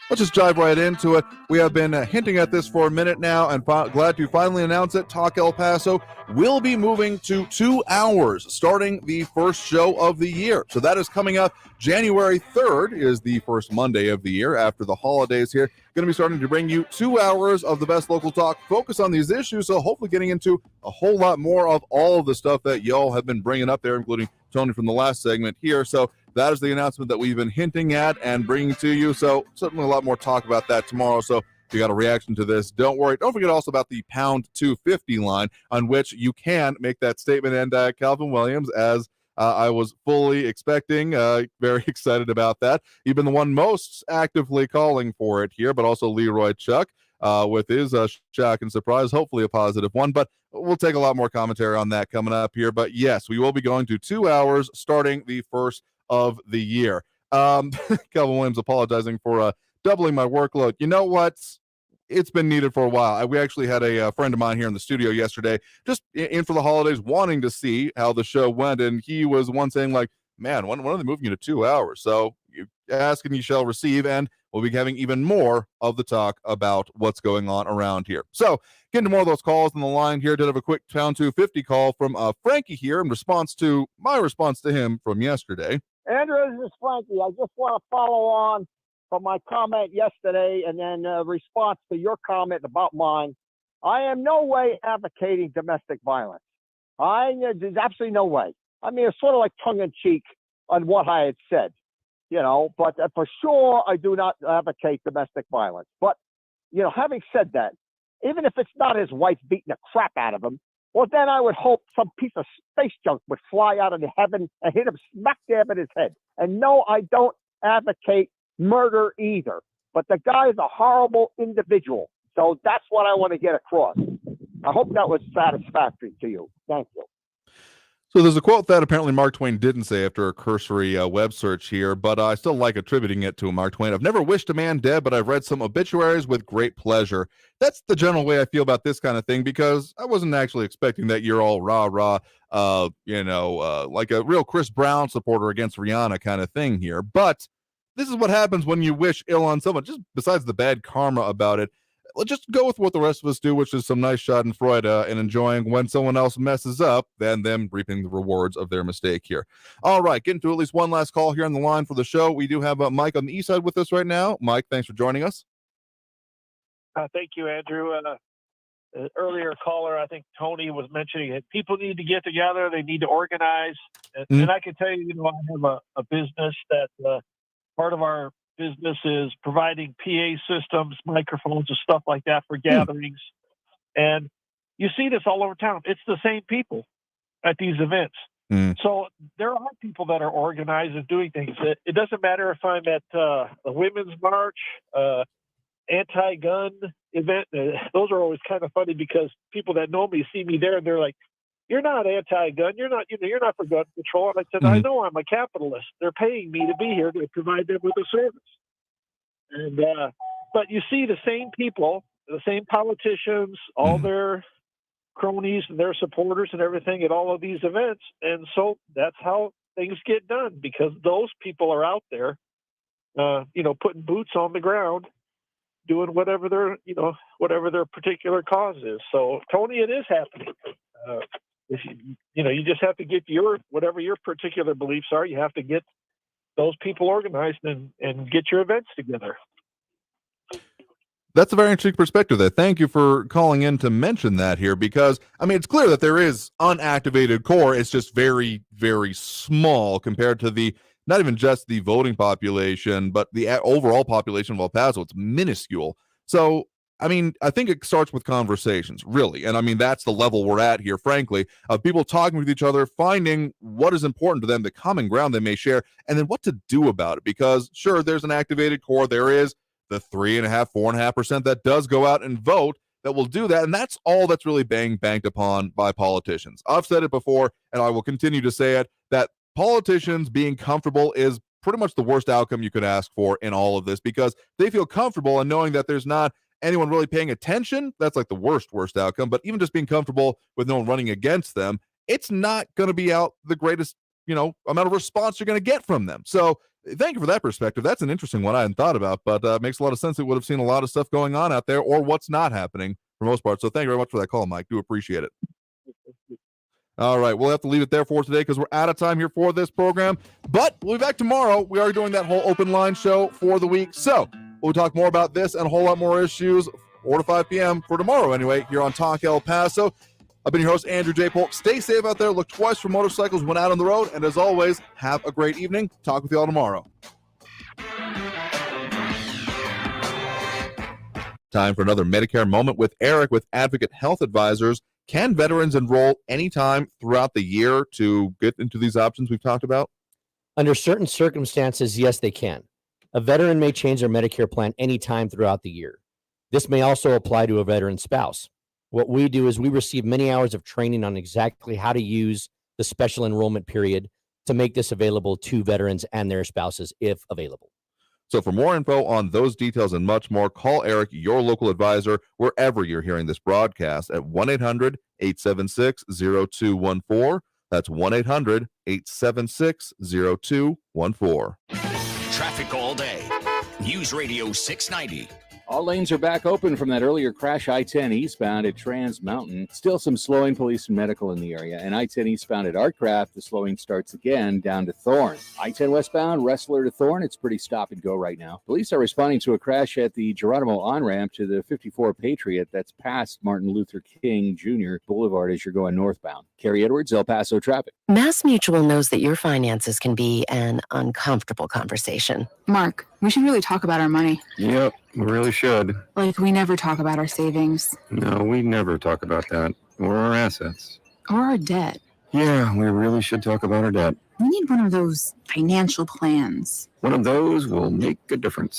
let's just dive right into it. We have been hinting at this for a minute now, and glad to finally announce it. Talk El Paso will be moving to 2 hours starting the first show of the year. So that is coming up January 3rd is the first Monday of the year after the holidays here. Going to be starting to bring you 2 hours of the best local talk, focus on these issues, so hopefully getting into a whole lot more of all of the stuff that y'all have been bringing up there, including Tony from the last segment here. So that is the announcement that we've been hinting at and bringing to you. So certainly a lot more talk about that tomorrow. So if you got a reaction to this, don't worry. Don't forget also about the pound 250 line on which you can make that statement. And Calvin Williams, as I was fully expecting, very excited about that. You've been the one most actively calling for it here, but also Leroy Chuck with his shock and surprise, hopefully a positive one. But we'll take a lot more commentary on that coming up here. But yes, we will be going to 2 hours starting the first of the year. Calvin Williams apologizing for doubling my workload. You know what? It's been needed for a while. We actually had a friend of mine here in the studio yesterday, just in for the holidays, wanting to see how the show went, and he was the one saying, like, man, when are they moving you to 2 hours? So you ask and you shall receive, and we'll be having even more of the talk about what's going on around here. So getting to more of those calls on the line here. Did have a quick pound 250 call from Frankie here in response to my response to him from yesterday. Andrew, this is Frankie. I just want to follow on from my comment yesterday and then response to your comment about mine. I am no way advocating domestic violence. There's absolutely no way. I mean, it's sort of like tongue-in-cheek on what I had said, you know, but for sure I do not advocate domestic violence. But, you know, having said that, even if it's not his wife beating the crap out of him, well, then I would hope some piece of space junk would fly out of heaven and hit him smack dab in his head. And no, I don't advocate murder either. But the guy is a horrible individual. So that's what I want to get across. I hope that was satisfactory to you. Thank you. So there's a quote that apparently Mark Twain didn't say after a cursory web search here, but I still like attributing it to Mark Twain. I've never wished a man dead, but I've read some obituaries with great pleasure. That's the general way I feel about this kind of thing, because I wasn't actually expecting that you're all rah-rah, like a real Chris Brown supporter against Rihanna kind of thing here. But this is what happens when you wish ill on someone, just besides the bad karma about it. Let's just go with what the rest of us do, which is some nice schadenfreude and enjoying when someone else messes up, than them reaping the rewards of their mistake here. All right, getting to at least one last call here on the line for the show. We do have Mike on the east side with us right now. Mike, thanks for joining us. Thank you, Andrew. An earlier caller, I think Tony, was mentioning that people need to get together. They need to organize. And I can tell you, I have a business that part of our business is providing PA systems, microphones, and stuff like that for gatherings. And you see this all over town. It's the same people at these events. So there are people that are organized and doing things. It doesn't matter if I'm at a women's march, anti-gun event. Those are always kind of funny because people that know me see me there and they're like, "You're not anti-gun. You're not for gun control." And I said, "I know I'm a capitalist. They're paying me to be here to provide them with a service." And but you see the same people the same politicians, all their cronies and their supporters and everything at all of these events. And so that's how things get done, because those people are out there, putting boots on the ground, doing whatever their particular cause is. So, Tony, it is happening. If you just have to get whatever your particular beliefs are, you have to get those people organized and get your events together. That's a very interesting perspective there. Thank you for calling in to mention that here, because, it's clear that there is unactivated core. It's just very, very small compared to not even just the voting population, but the overall population of El Paso. It's minuscule. So, I think it starts with conversations, really. And that's the level we're at here, frankly, of people talking with each other, finding what is important to them, the common ground they may share, and then what to do about it. Because, sure, there's an activated core. There is the 3.5%, 4.5% that does go out and vote that will do that. And that's all that's really banked upon by politicians. I've said it before, and I will continue to say it, that politicians being comfortable is pretty much the worst outcome you could ask for in all of this, because they feel comfortable and knowing that there's not anyone really paying attention. That's like the worst outcome. But even just being comfortable with no one running against them, it's not going to be out the greatest, amount of response you're going to get from them. So thank you for that perspective. That's an interesting one I hadn't thought about, but it makes a lot of sense. It would have seen a lot of stuff going on out there, or what's not happening for most part. So thank you very much for that call, Mike. Do appreciate it. All right, we'll have to leave it there for today because we're out of time here for this program, but we'll be back tomorrow. We are doing that whole open line show for the week, so we'll talk more about this and a whole lot more issues 4 to 5 p.m. for tomorrow anyway, here on Talk El Paso. I've been your host, Andrew J. Polk. Stay safe out there. Look twice for motorcycles when out on the road. And as always, have a great evening. Talk with you all tomorrow. Time for another Medicare Moment with Eric with Advocate Health Advisors. Can veterans enroll anytime throughout the year to get into these options we've talked about? Under certain circumstances, yes, they can. A veteran may change their Medicare plan anytime throughout the year. This may also apply to a veteran's spouse. What we do is we receive many hours of training on exactly how to use the special enrollment period to make this available to veterans and their spouses if available. So for more info on those details and much more, call Eric, your local advisor, wherever you're hearing this broadcast at 1-800-876-0214. That's 1-800-876-0214. Traffic all day. News Radio 690. All lanes are back open from that earlier crash. I-10 eastbound at Trans Mountain. Still some slowing, police and medical in the area. And I-10 eastbound at Artcraft, the slowing starts again down to Thorne. I-10 westbound, Wrestler to Thorne. It's pretty stop and go right now. Police are responding to a crash at the Geronimo on-ramp to the 54 Patriot. That's past Martin Luther King Jr. Boulevard as you're going northbound. Carrie Edwards, El Paso traffic. Mass Mutual knows that your finances can be an uncomfortable conversation. Mark, we should really talk about our money. Yep, we really should. Like, we never talk about our savings. No, we never talk about that. Or our assets. Or our debt. Yeah, we really should talk about our debt. We need one of those financial plans. One of those will make a difference.